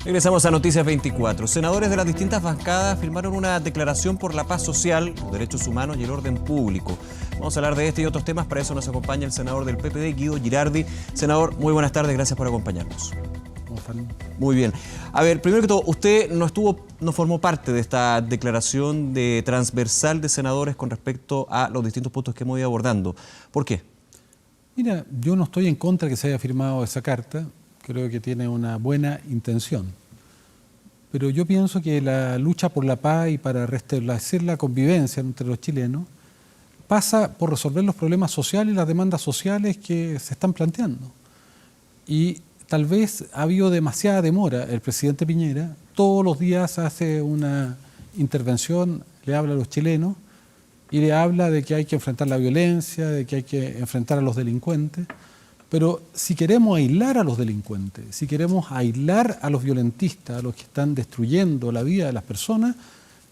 Regresamos a Noticias 24. Senadores de las distintas bancadas firmaron una declaración por la paz social, los derechos humanos y el orden público. Vamos a hablar de este y otros temas. Para eso nos acompaña el senador del PPD, Guido Girardi. Senador, muy buenas tardes. Gracias por acompañarnos. Muy bien. A ver, primero que todo, usted no formó parte de esta declaración transversal de senadores con respecto a los distintos puntos que hemos ido abordando. ¿Por qué? Mira, yo no estoy en contra de que se haya firmado esa carta. Creo que tiene una buena intención. Pero yo pienso que la lucha por la paz y para restablecer la convivencia entre los chilenos pasa por resolver los problemas sociales y las demandas sociales que se están planteando. Y tal vez ha habido demasiada demora. El presidente Piñera todos los días hace una intervención, le habla a los chilenos y le habla de que hay que enfrentar la violencia, de que hay que enfrentar a los delincuentes. Pero si queremos aislar a los delincuentes, si queremos aislar a los violentistas, a los que están destruyendo la vida de las personas,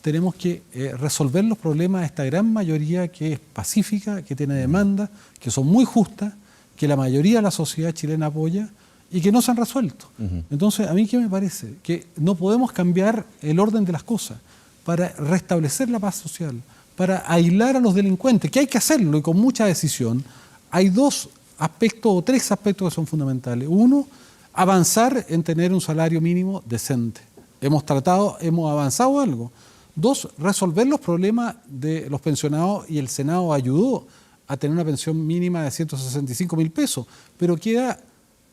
tenemos que resolver los problemas de esta gran mayoría que es pacífica, que tiene demandas, que son muy justas, que la mayoría de la sociedad chilena apoya y que no se han resuelto. Entonces, ¿a mí qué me parece? Que no podemos cambiar el orden de las cosas para restablecer la paz social, para aislar a los delincuentes, que hay que hacerlo y con mucha decisión. Hay tres aspectos que son fundamentales. Uno, avanzar en tener un salario mínimo decente. Hemos avanzado algo. Dos, resolver los problemas de los pensionados y el Senado ayudó a tener una pensión mínima de 165.000 pesos. Pero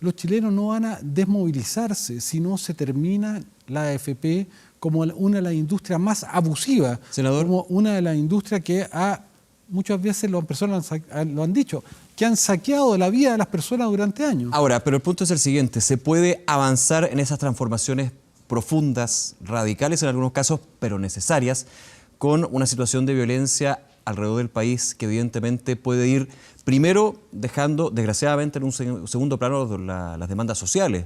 los chilenos no van a desmovilizarse si no se termina la AFP como una de las industrias más abusivas. Senador, como una de las industrias que muchas veces las personas lo han dicho, que han saqueado la vida de las personas durante años. Ahora, pero el punto es el siguiente, ¿se puede avanzar en esas transformaciones profundas, radicales en algunos casos, pero necesarias, con una situación de violencia alrededor del país que evidentemente puede ir, primero, dejando desgraciadamente en un segundo plano las demandas sociales?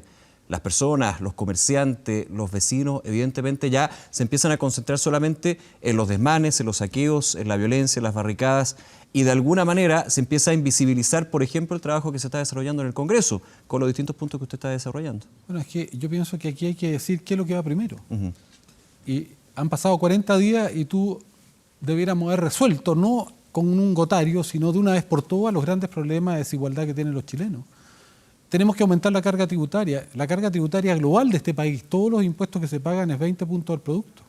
Las personas, los comerciantes, los vecinos, evidentemente ya se empiezan a concentrar solamente en los desmanes, en los saqueos, en la violencia, en las barricadas, y de alguna manera se empieza a invisibilizar, por ejemplo, el trabajo que se está desarrollando en el Congreso, con los distintos puntos que usted está desarrollando. Bueno, es que yo pienso que aquí hay que decir qué es lo que va primero. Y han pasado 40 días y tú debiéramos haber resuelto, no con un gotario, sino de una vez por todas los grandes problemas de desigualdad que tienen los chilenos. Tenemos que aumentar la carga tributaria. La carga tributaria global de este país, todos los impuestos que se pagan es 20 puntos del producto.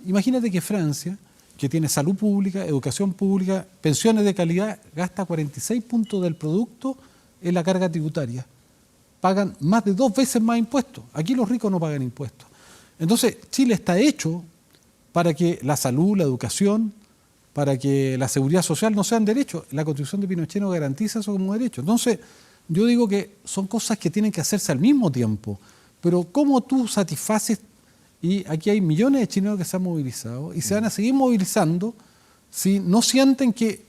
Imagínate que Francia, que tiene salud pública, educación pública, pensiones de calidad, gasta 46 puntos del producto en la carga tributaria. Pagan más de 2 veces más impuestos. Aquí los ricos no pagan impuestos. Entonces, Chile está hecho para que la salud, la educación, para que la seguridad social no sean derechos. La Constitución de Pinochet no garantiza eso como derecho. Entonces, yo digo que son cosas que tienen que hacerse al mismo tiempo, pero ¿cómo tú satisfaces? Y aquí hay millones de chilenos que se han movilizado y se van a seguir movilizando si no sienten que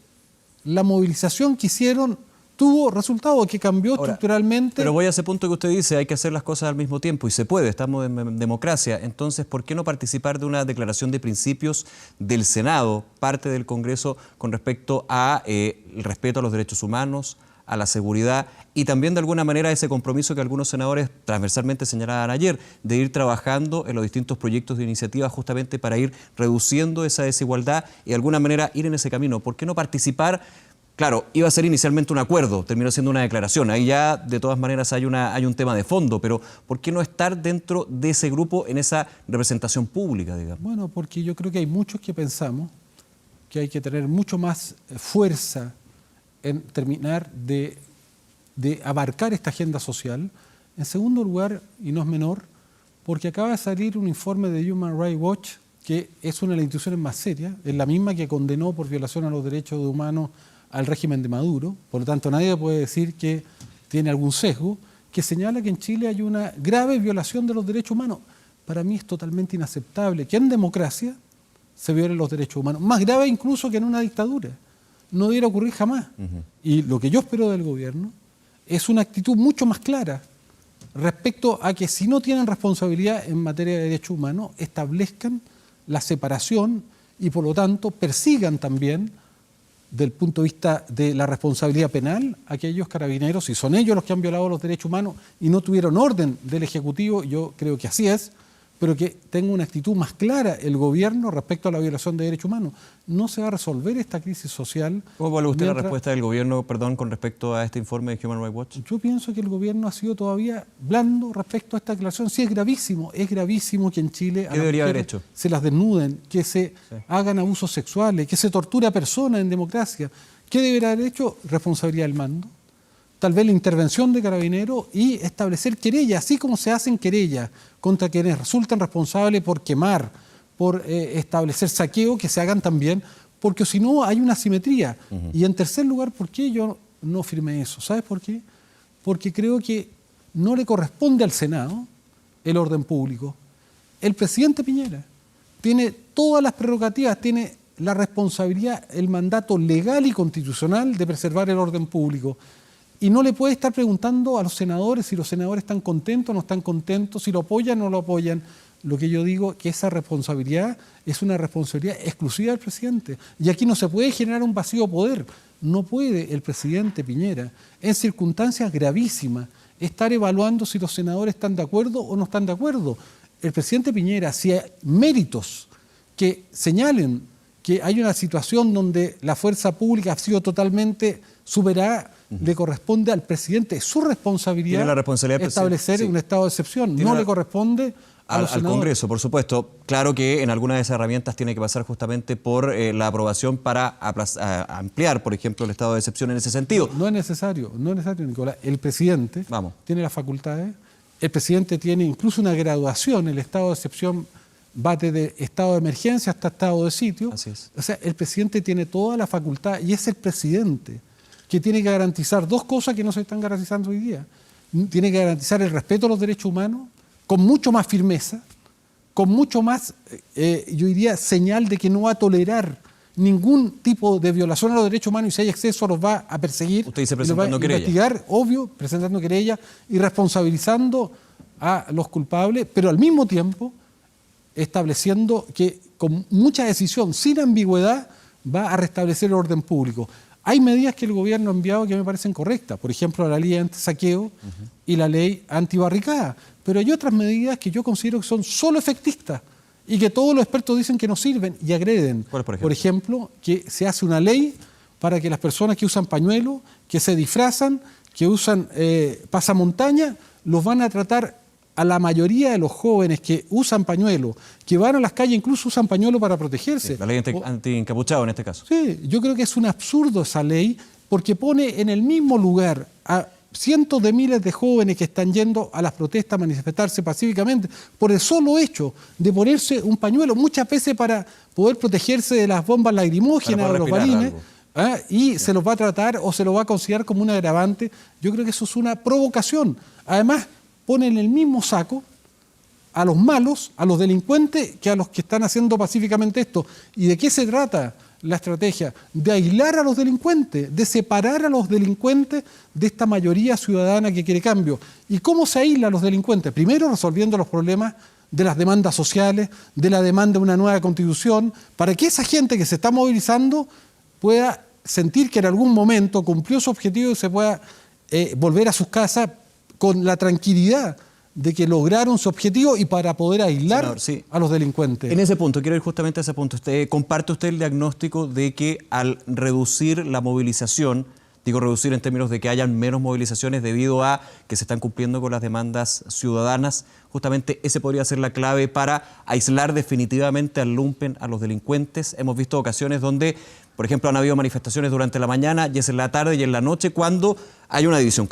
la movilización que hicieron tuvo resultado, que cambió estructuralmente. Pero voy a ese punto que usted dice, hay que hacer las cosas al mismo tiempo y se puede, estamos en democracia. Entonces, ¿por qué no participar de una declaración de principios del Senado, parte del Congreso, con respecto a el respeto a los derechos humanos, a la seguridad y también de alguna manera ese compromiso que algunos senadores transversalmente señalaban ayer, de ir trabajando en los distintos proyectos de iniciativa justamente para ir reduciendo esa desigualdad y de alguna manera ir en ese camino? ¿Por qué no participar? Claro, iba a ser inicialmente un acuerdo, terminó siendo una declaración, ahí ya de todas maneras hay un tema de fondo, pero ¿por qué no estar dentro de ese grupo en esa representación pública, digamos? Bueno, porque yo creo que hay muchos que pensamos que hay que tener mucho más fuerza en terminar de abarcar esta agenda social. En segundo lugar, y no es menor, porque acaba de salir un informe de Human Rights Watch, que es una de las instituciones más serias, es la misma que condenó por violación a los derechos humanos al régimen de Maduro, por lo tanto nadie puede decir que tiene algún sesgo, que señala que en Chile hay una grave violación de los derechos humanos. Para mí es totalmente inaceptable que en democracia se violen los derechos humanos, más grave incluso que en una dictadura. No debiera ocurrir jamás. Y lo que yo espero del gobierno es una actitud mucho más clara respecto a que si no tienen responsabilidad en materia de derechos humanos, establezcan la separación y por lo tanto persigan también del punto de vista de la responsabilidad penal, aquellos carabineros, si son ellos los que han violado los derechos humanos y no tuvieron orden del Ejecutivo, yo creo que así es, pero que tenga una actitud más clara el gobierno respecto a la violación de derechos humanos. No se va a resolver esta crisis social. ¿Cómo evalúa usted la respuesta del gobierno, con respecto a este informe de Human Rights Watch? Yo pienso que el gobierno ha sido todavía blando respecto a esta declaración. Sí, es gravísimo que en Chile a ¿qué las debería haber mujeres hecho? Se las desnuden, que se hagan abusos sexuales, que se torture a personas en democracia. ¿Qué debería haber hecho? Responsabilidad del mando. Tal vez la intervención de Carabineros y establecer querellas, así como se hacen querellas contra quienes resultan responsables por quemar, por establecer saqueo, que se hagan también, porque si no hay una asimetría. Y en tercer lugar, ¿por qué yo no firmé eso? ¿Sabes por qué? Porque creo que no le corresponde al Senado el orden público. El presidente Piñera tiene todas las prerrogativas, tiene la responsabilidad, el mandato legal y constitucional de preservar el orden público. Y no le puede estar preguntando a los senadores si los senadores están contentos o no están contentos, si lo apoyan o no lo apoyan. Lo que yo digo es que esa responsabilidad es una responsabilidad exclusiva del presidente. Y aquí no se puede generar un vacío de poder. No puede el presidente Piñera, en circunstancias gravísimas, estar evaluando si los senadores están de acuerdo o no están de acuerdo. El presidente Piñera, si hay méritos que señalen que hay una situación donde la fuerza pública ha sido totalmente superada, le corresponde al presidente, es su responsabilidad, establecer un estado de excepción, no le corresponde a los al Congreso, por supuesto. Claro que en algunas de esas herramientas tiene que pasar justamente por la aprobación para ampliar, por ejemplo, el estado de excepción en ese sentido. No es necesario, Nicolás. El presidente tiene las facultades, el presidente tiene incluso una graduación, el estado de excepción va desde estado de emergencia hasta estado de sitio. Así es. O sea, el presidente tiene toda la facultad y es el presidente que tiene que garantizar dos cosas que no se están garantizando hoy día. Tiene que garantizar el respeto a los derechos humanos con mucho más firmeza, con mucho más, yo diría, señal de que no va a tolerar ningún tipo de violación a los derechos humanos y si hay exceso los va a perseguir. Usted dice presentando querella. Investigar, obvio, presentando querella y responsabilizando a los culpables, pero al mismo tiempo estableciendo que con mucha decisión, sin ambigüedad, va a restablecer el orden público. Hay medidas que el gobierno ha enviado que me parecen correctas, por ejemplo, la ley anti-saqueo y la ley antibarricada, pero hay otras medidas que yo considero que son solo efectistas y que todos los expertos dicen que no sirven y agreden. ¿Cuál, por ejemplo, que se hace una ley para que las personas que usan pañuelos, que se disfrazan, que usan pasamontaña, los van a tratar a la mayoría de los jóvenes que usan pañuelo, que van a las calles, incluso usan pañuelo para protegerse. Sí, la ley anti-encapuchado en este caso. Sí, yo creo que es un absurdo esa ley porque pone en el mismo lugar a cientos de miles de jóvenes que están yendo a las protestas a manifestarse pacíficamente por el solo hecho de ponerse un pañuelo, muchas veces para poder protegerse de las bombas lacrimógenas o de los balines, y se los va a tratar o se lo va a considerar como un agravante. Yo creo que eso es una provocación. Además, pone en el mismo saco a los malos, a los delincuentes, que a los que están haciendo pacíficamente esto. ¿Y de qué se trata la estrategia? De aislar a los delincuentes, de separar a los delincuentes de esta mayoría ciudadana que quiere cambio. ¿Y cómo se aísla a los delincuentes? Primero, resolviendo los problemas de las demandas sociales, de la demanda de una nueva constitución, para que esa gente que se está movilizando pueda sentir que en algún momento cumplió su objetivo y se pueda volver a sus casas con la tranquilidad de que lograron su objetivo y para poder aislar a los delincuentes. En ese punto, quiero ir justamente a ese punto. ¿Comparte usted el diagnóstico de que al reducir la movilización, digo reducir en términos de que hayan menos movilizaciones debido a que se están cumpliendo con las demandas ciudadanas, justamente ese podría ser la clave para aislar definitivamente al lumpen, a los delincuentes? Hemos visto ocasiones donde, por ejemplo, han habido manifestaciones durante la mañana y es en la tarde y en la noche cuando hay una división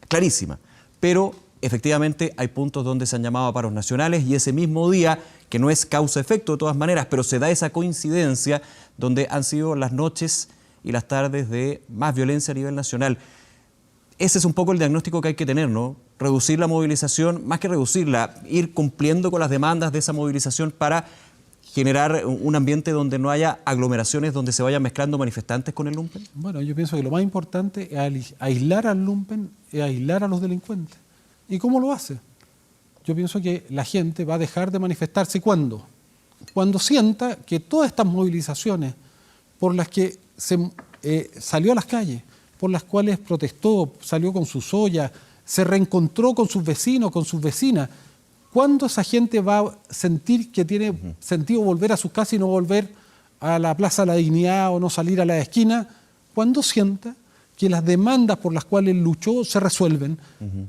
clarísima. Pero efectivamente hay puntos donde se han llamado a paros nacionales y ese mismo día, que no es causa-efecto de todas maneras, pero se da esa coincidencia donde han sido las noches y las tardes de más violencia a nivel nacional. Ese es un poco el diagnóstico que hay que tener, ¿no? Reducir la movilización, más que reducirla, ir cumpliendo con las demandas de esa movilización para generar un ambiente donde no haya aglomeraciones, donde se vayan mezclando manifestantes con el lumpen. Bueno, yo pienso que lo más importante es aislar al lumpen, es aislar a los delincuentes. ¿Y cómo lo hace? Yo pienso que la gente va a dejar de manifestarse ¿cuándo? Cuando sienta que todas estas movilizaciones por las que salió a las calles, por las cuales protestó, salió con sus ollas, se reencontró con sus vecinos, con sus vecinas. ¿Cuándo esa gente va a sentir que tiene sentido volver a sus casas y no volver a la Plaza de la Dignidad o no salir a la esquina? Cuando sienta que las demandas por las cuales luchó se resuelven.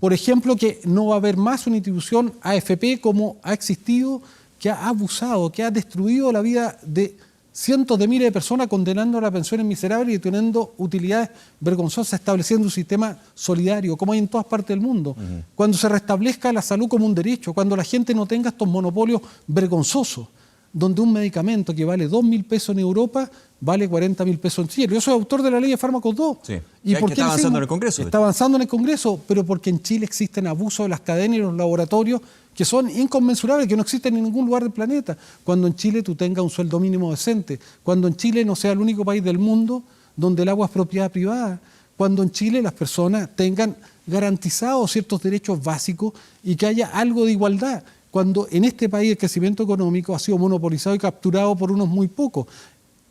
Por ejemplo, que no va a haber más una institución AFP como ha existido, que ha abusado, que ha destruido la vida de cientos de miles de personas, condenando a las pensiones miserables y teniendo utilidades vergonzosas, estableciendo un sistema solidario, como hay en todas partes del mundo. Cuando se restablezca la salud como un derecho, cuando la gente no tenga estos monopolios vergonzosos, donde un medicamento que vale 2.000 pesos en Europa vale 40.000 pesos en Chile. Yo soy autor de la ley de fármacos 2. Sí. ¿Y por qué qué está avanzando en el Congreso? Está avanzando en el Congreso, pero porque en Chile existen abusos de las cadenas y los laboratorios que son inconmensurables, que no existen en ningún lugar del planeta. Cuando en Chile tú tengas un sueldo mínimo decente, cuando en Chile no sea el único país del mundo donde el agua es propiedad privada, cuando en Chile las personas tengan garantizados ciertos derechos básicos y que haya algo de igualdad, cuando en este país el crecimiento económico ha sido monopolizado y capturado por unos muy pocos.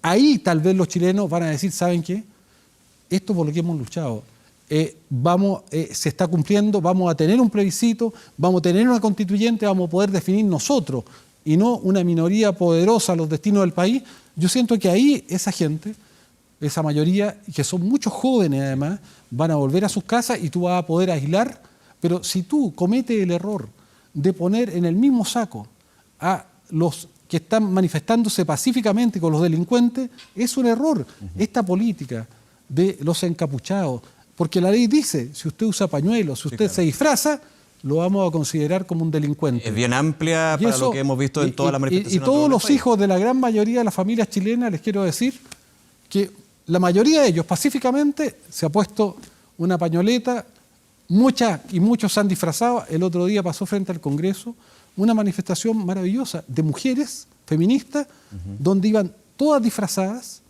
Ahí tal vez los chilenos van a decir, ¿saben qué? Esto por lo que hemos luchado. Se está cumpliendo, vamos a tener un plebiscito, vamos a tener una constituyente, vamos a poder definir nosotros y no una minoría poderosa los destinos del país. Yo siento que ahí esa gente, esa mayoría, que son muchos jóvenes además, van a volver a sus casas y tú vas a poder aislar, pero si tú cometes el error de poner en el mismo saco a los que están manifestándose pacíficamente con los delincuentes, es un error. Esta política de los encapuchados, porque la ley dice, si usted usa pañuelos, si usted se disfraza, lo vamos a considerar como un delincuente. Es bien amplia para lo que hemos visto en todas las manifestaciones. Y todos los hijos de la gran mayoría de las familias chilenas, les quiero decir que la mayoría de ellos pacíficamente se ha puesto una pañoleta, muchas y muchos se han disfrazado. El otro día pasó frente al Congreso una manifestación maravillosa de mujeres feministas, donde iban todas disfrazadas,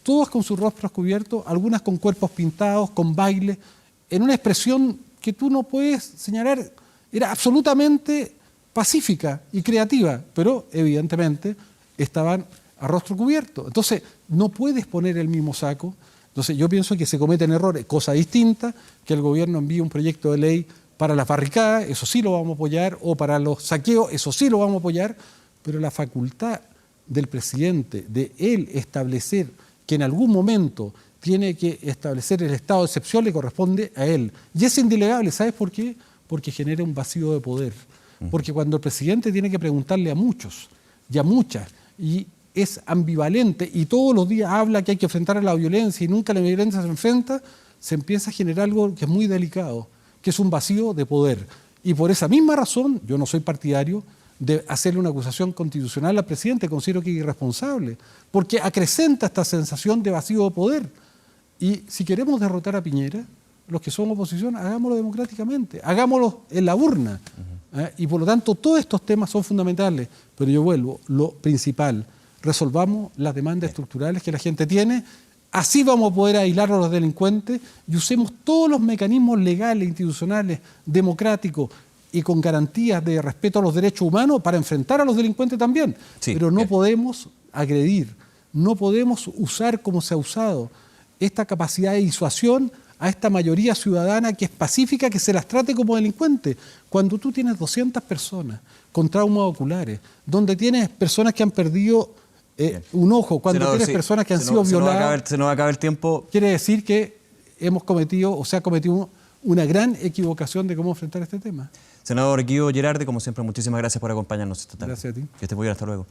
todas con sus rostros cubiertos, algunas con cuerpos pintados, con baile, en una expresión que tú no puedes señalar, era absolutamente pacífica y creativa, pero evidentemente estaban a rostro cubierto. Entonces, no puedes poner el mismo saco. Entonces, yo pienso que se cometen errores, cosa distinta, que el gobierno envíe un proyecto de ley para las barricadas, eso sí lo vamos a apoyar, o para los saqueos, eso sí lo vamos a apoyar, pero la facultad del presidente de él establecer que en algún momento tiene que establecer el estado de excepción le corresponde a él. Y es indelegable, ¿sabes por qué? Porque genera un vacío de poder. Porque cuando el presidente tiene que preguntarle a muchos y a muchas, y es ambivalente y todos los días habla que hay que enfrentar a la violencia y nunca la violencia se enfrenta, se empieza a generar algo que es muy delicado, que es un vacío de poder. Y por esa misma razón, yo no soy partidario de hacerle una acusación constitucional al presidente, considero que es irresponsable, porque acrecenta esta sensación de vacío de poder. Y si queremos derrotar a Piñera, los que somos oposición, hagámoslo democráticamente, hagámoslo en la urna. Y por lo tanto, todos estos temas son fundamentales, pero yo vuelvo, lo principal, resolvamos las demandas estructurales que la gente tiene. Así vamos a poder aislar a los delincuentes y usemos todos los mecanismos legales, institucionales, democráticos y con garantías de respeto a los derechos humanos para enfrentar a los delincuentes también. Sí, pero no podemos agredir, no podemos usar como se ha usado esta capacidad de disuasión a esta mayoría ciudadana que es pacífica, que se las trate como delincuentes. Cuando tú tienes 200 personas con traumas oculares, donde tienes personas que han perdido un ojo, cuando tienes personas que han sido violadas, se nos va a acabar el tiempo. Quiere decir que hemos cometido o se ha cometido una gran equivocación de cómo enfrentar este tema. Senador Guido Gerardi, como siempre, muchísimas gracias por acompañarnos esta tarde. Gracias a ti. Que esté muy bien, hasta luego.